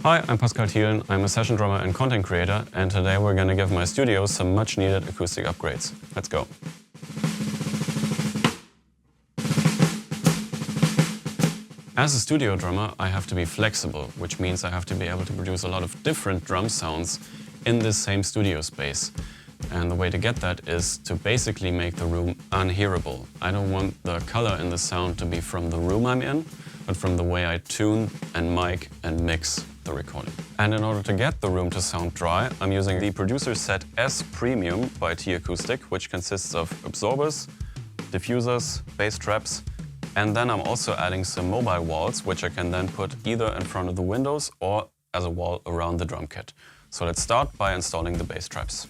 Hi, I'm Pascal Thielen. I'm a session drummer and content creator, and today we're going to give my studio some much needed acoustic upgrades. Let's go. As a studio drummer, I have to be flexible, which means I have to be able to produce a lot of different drum sounds in this same studio space. And the way to get that is to basically make the room unhearable. I don't want the color in the sound to be from the room I'm in, but from the way I tune and mic and mix the recording. And in order to get the room to sound dry, I'm using the Producer Set S Premium by t.akustik, which consists of absorbers, diffusers, bass traps, and then I'm also adding some mobile walls, which I can then put either in front of the windows or as a wall around the drum kit. So let's start by installing the bass traps.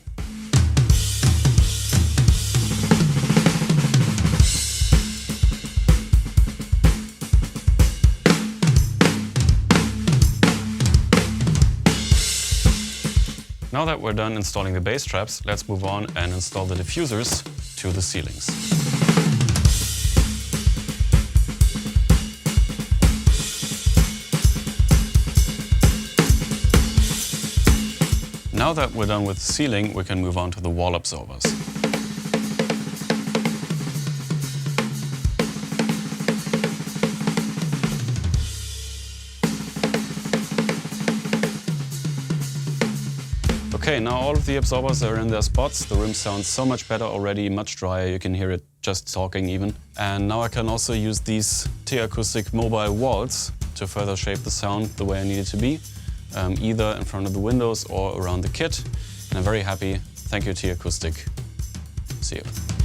Now that we're done installing the bass traps, let's move on and install the diffusers to the ceilings. Now that we're done with the ceiling, we can move on to the wall absorbers. Okay, now all of the absorbers are in their spots. The room sounds so much better already, much drier. You can hear it just talking even. And now I can also use these t.akustik mobile walls to further shape the sound the way I need it to be, either in front of the windows or around the kit. And I'm very happy. Thank you, t.akustik. See you.